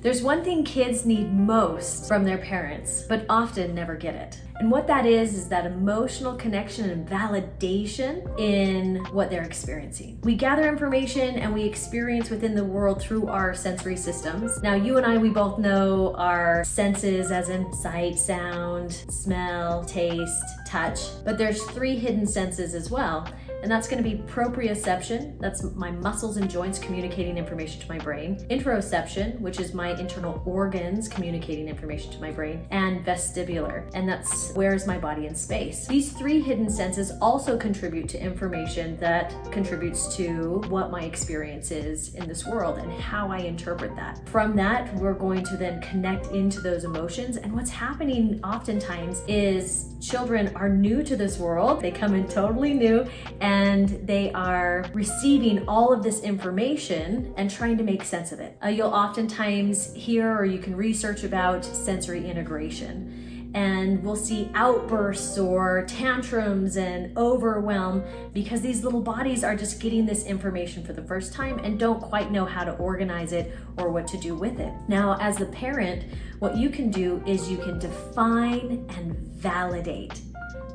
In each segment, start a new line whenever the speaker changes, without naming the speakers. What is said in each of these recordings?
There's one thing kids need most from their parents, but often never get it. And what that is that emotional connection and validation in what they're experiencing. We gather information and we experience within the world through our sensory systems. Now, you and I, we both know our senses as in sight, sound, smell, taste, touch, but there's 3 hidden senses as well. And that's going to be proprioception, that's my muscles and joints communicating information to my brain, interoception, which is my internal organs communicating information to my brain, and vestibular, and that's where is my body in space. These 3 hidden senses also contribute to information that contributes to what my experience is in this world and how I interpret that. From that, we're going to then connect into those emotions, and what's happening oftentimes is children are new to this world, they come in totally new, and they are receiving all of this information and trying to make sense of it. You'll oftentimes hear or you can research about sensory integration, and we'll see outbursts or tantrums and overwhelm because these little bodies are just getting this information for the first time and don't quite know how to organize it or what to do with it. Now, as the parent, what you can do is you can define and validate.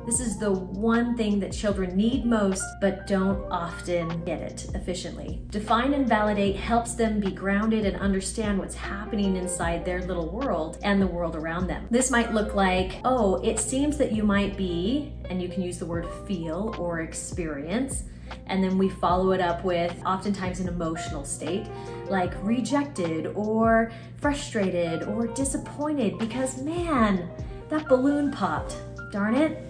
This is the one thing that children need most, but don't often get it efficiently. Define and validate helps them be grounded and understand what's happening inside their little world and the world around them. This might look like, oh, it seems that you might be, and you can use the word feel or experience, and then we follow it up with oftentimes an emotional state like rejected or frustrated or disappointed because, man, that balloon popped, darn it.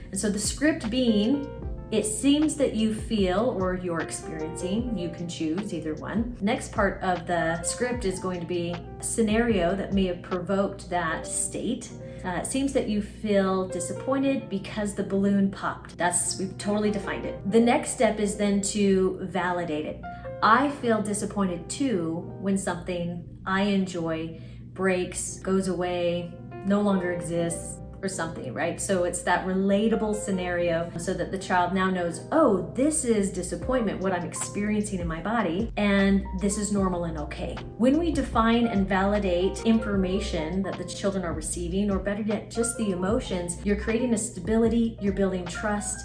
And so the script being, it seems that you feel or you're experiencing, you can choose either one. Next part of the script is going to be a scenario that may have provoked that state. It seems that you feel disappointed because the balloon popped. We've totally defined it. The next step is then to validate it. I feel disappointed too when something I enjoy breaks, goes away, no longer exists, or something, right? So it's that relatable scenario so that the child now knows, oh, this is disappointment, what I'm experiencing in my body, and this is normal and okay. When we define and validate information that the children are receiving, or better yet, just the emotions, you're creating a stability, you're building trust,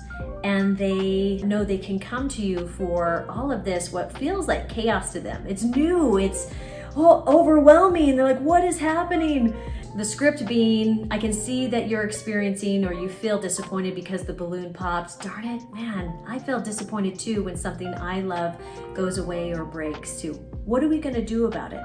and they know they can come to you for all of this, what feels like chaos to them. It's new, it's overwhelming. They're like, what is happening? The script being, I can see that you're experiencing or you feel disappointed because the balloon pops. Darn it, man, I feel disappointed too when something I love goes away or breaks too. What are we gonna do about it?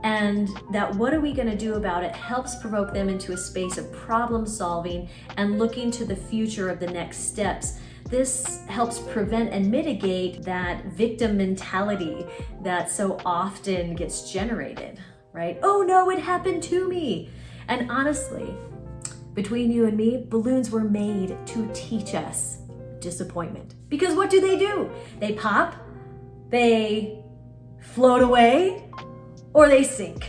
And that what are we gonna do about it helps provoke them into a space of problem solving and looking to the future of the next steps. This helps prevent and mitigate that victim mentality that so often gets generated, right? Oh no, it happened to me. And honestly, between you and me, balloons were made to teach us disappointment. Because what do? They pop, they float away, or they sink.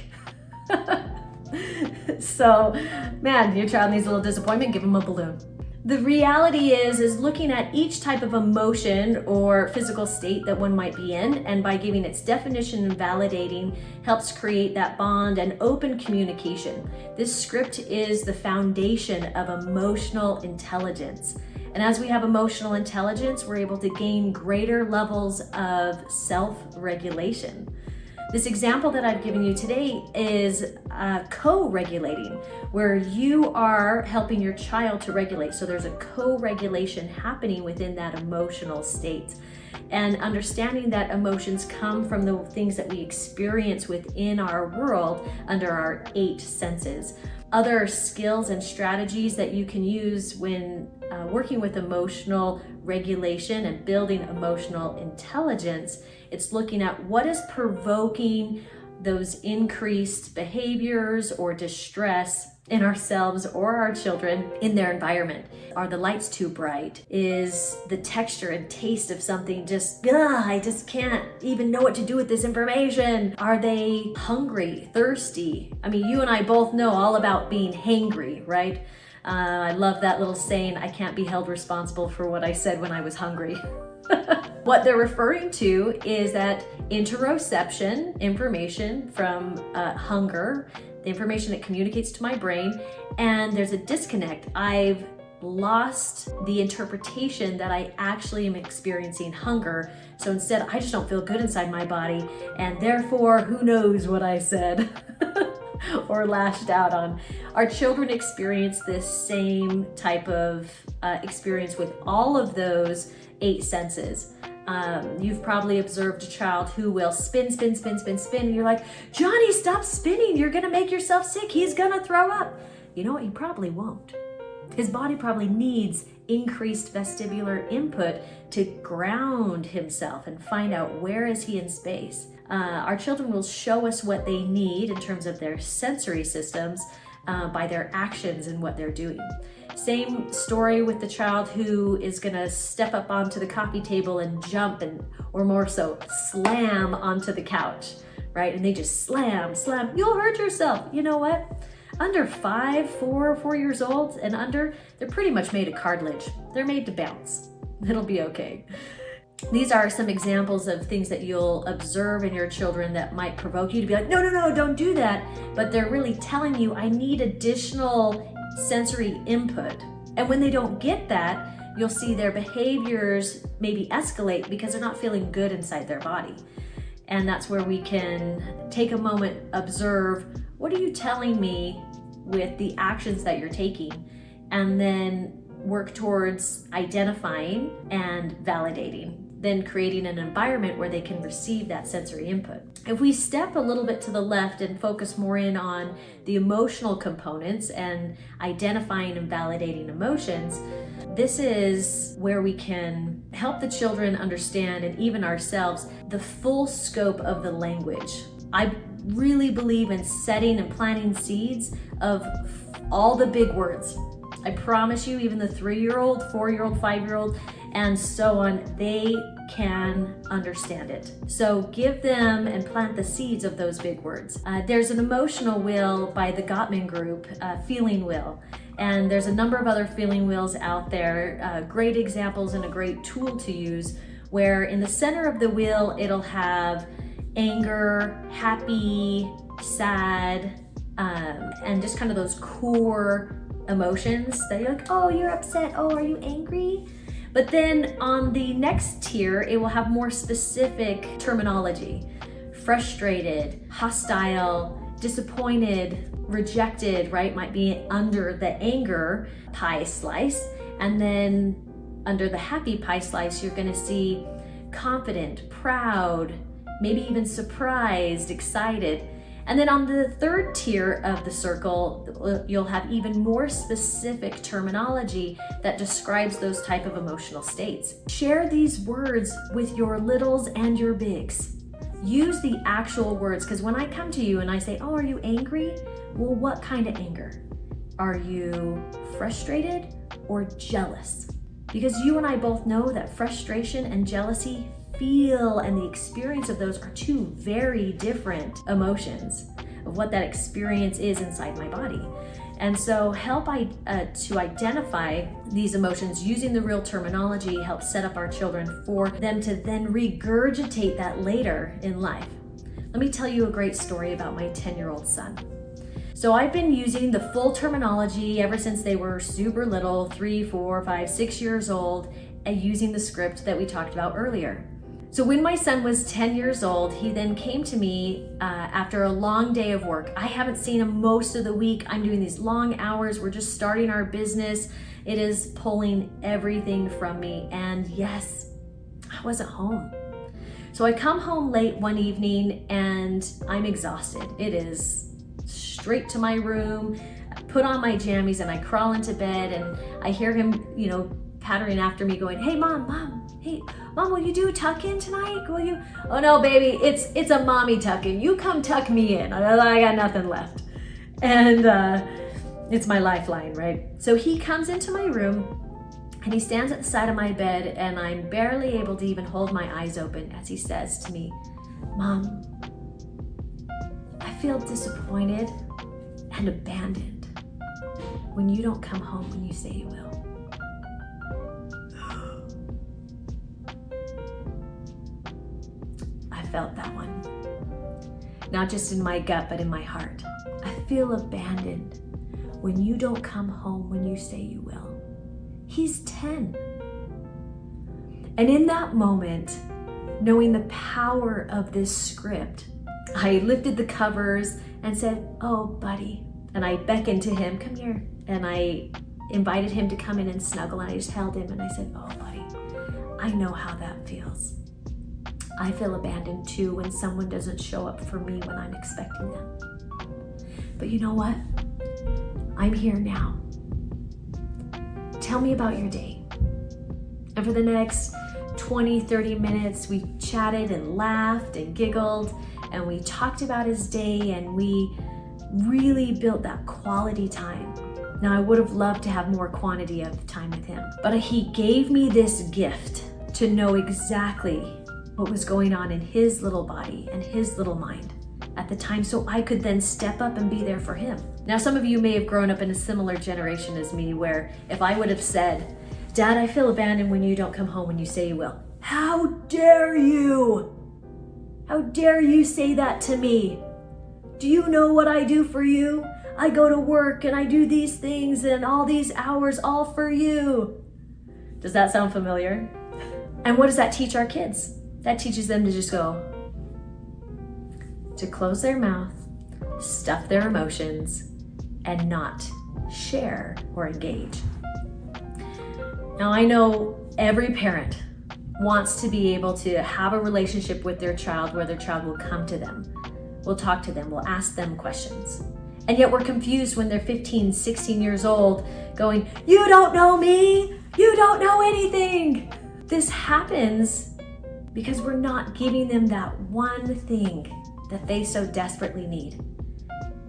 So, man, your child needs a little disappointment, give them a balloon. The reality is looking at each type of emotion or physical state that one might be in, and by giving its definition and validating helps create that bond and open communication. This script is the foundation of emotional intelligence. And as we have emotional intelligence, we're able to gain greater levels of self-regulation. This example that I've given you today is co-regulating, where you are helping your child to regulate. So there's a co-regulation happening within that emotional state. And understanding that emotions come from the things that we experience within our world under our 8 senses. Other skills and strategies that you can use when working with emotional regulation and building emotional intelligence, it's looking at what is provoking those increased behaviors or distress in ourselves or our children in their environment. Are the lights too bright? Is the texture and taste of something just, I just can't even know what to do with this information? Are they hungry, thirsty? I mean, you and I both know all about being hangry, right? I love that little saying, I can't be held responsible for what I said when I was hungry. What they're referring to is that interoception information from hunger, the information that communicates to my brain, and there's a disconnect. I've lost the interpretation that I actually am experiencing hunger. So instead, I just don't feel good inside my body, and therefore, who knows what I said or lashed out on. Our children experience this same type of experience with all of those 8 senses. You've probably observed a child who will spin, spin, spin, spin, spin, and you're like, Johnny, stop spinning. You're gonna make yourself sick. He's gonna throw up. You know what? He probably won't. His body probably needs increased vestibular input to ground himself and find out where is he in space. Our children will show us what they need in terms of their sensory systems by their actions and what they're doing. Same story with the child who is gonna step up onto the coffee table and jump or more so, slam onto the couch, right? And they just slam, you'll hurt yourself. You know what? Under 4 years old and under, they're pretty much made of cartilage. They're made to bounce. It'll be okay. These are some examples of things that you'll observe in your children that might provoke you to be like, no, don't do that. But they're really telling you, I need additional sensory input. And when they don't get that, you'll see their behaviors maybe escalate because they're not feeling good inside their body. And that's where we can take a moment, observe, what are you telling me with the actions that you're taking? And then work towards identifying and validating, then creating an environment where they can receive that sensory input. If we step a little bit to the left and focus more in on the emotional components and identifying and validating emotions, this is where we can help the children understand, and even ourselves, the full scope of the language. I really believe in setting and planting seeds of all the big words. I promise you, even the 3-year-old, 4-year-old, 5-year-old, and so on, they can understand it. So give them and plant the seeds of those big words. There's an emotional wheel by the Gottman Group, feeling wheel. And there's a number of other feeling wheels out there, great examples and a great tool to use, where in the center of the wheel, it'll have anger, happy, sad, and just kind of those core emotions that you're like, oh, you're upset. Oh, are you angry? But then on the next tier, it will have more specific terminology. Frustrated, hostile, disappointed, rejected, right? Might be under the anger pie slice. And then under the happy pie slice, you're gonna see confident, proud, maybe even surprised, excited. And then on the third tier of the circle, you'll have even more specific terminology that describes those type of emotional states. Share these words with your littles and your bigs. Use the actual words, because when I come to you and I say, oh, are you angry? Well, what kind of anger? Are you frustrated or jealous? Because you and I both know that frustration and jealousy feel and the experience of those are two very different emotions of what that experience is inside my body. And so help to identify these emotions using the real terminology helps set up our children for them to then regurgitate that later in life. Let me tell you a great story about my 10-year-old son. So I've been using the full terminology ever since they were super little, 3, 4, 5, 6 years old, and using the script that we talked about earlier. So when my son was 10 years old, he then came to me after a long day of work. I haven't seen him most of the week. I'm doing these long hours. We're just starting our business. It is pulling everything from me. And yes, I wasn't home. So I come home late one evening and I'm exhausted. It is straight to my room, I put on my jammies and I crawl into bed and I hear him, pattering after me going, hey, mom, hey, mom, will you do a tuck in tonight? Will you? Oh no, baby, it's a mommy tuck in. You come tuck me in. I got nothing left. And it's my lifeline, right? So he comes into my room and he stands at the side of my bed and I'm barely able to even hold my eyes open as he says to me, Mom, I feel disappointed and abandoned when you don't come home when you say you will. felt that one. Not just in my gut, but in my heart. I feel abandoned when you don't come home when you say you will. He's 10. And in that moment, knowing the power of this script, I lifted the covers and said, "Oh, buddy." And I beckoned to him, "Come here." And I invited him to come in and snuggle, and I just held him and I said, "Oh, buddy, I know how that feels. I feel abandoned too when someone doesn't show up for me when I'm expecting them. But you know what? I'm here now. Tell me about your day." And for the next 20, 30 minutes, we chatted and laughed and giggled, and we talked about his day, and we really built that quality time. Now, I would have loved to have more quantity of time with him, but he gave me this gift to know exactly what was going on in his little body and his little mind at the time, so I could then step up and be there for him. Now, some of you may have grown up in a similar generation as me, where if I would have said, "Dad, I feel abandoned when you don't come home when you say you will." "How dare you? How dare you say that to me? Do you know what I do for you? I go to work and I do these things and all these hours all for you." Does that sound familiar? And what does that teach our kids? That teaches them to just go, to close their mouth, stuff their emotions, and not share or engage. Now, I know every parent wants to be able to have a relationship with their child where their child will come to them, will talk to them, will ask them questions. And yet we're confused when they're 15, 16 years old going, "You don't know me, you don't know anything." This happens because we're not giving them that one thing that they so desperately need.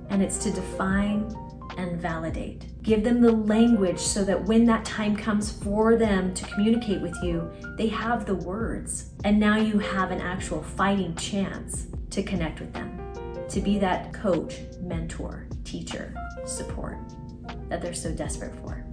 And it's to define and validate. Give them the language so that when that time comes for them to communicate with you, they have the words. And now you have an actual fighting chance to connect with them, to be that coach, mentor, teacher, support that they're so desperate for.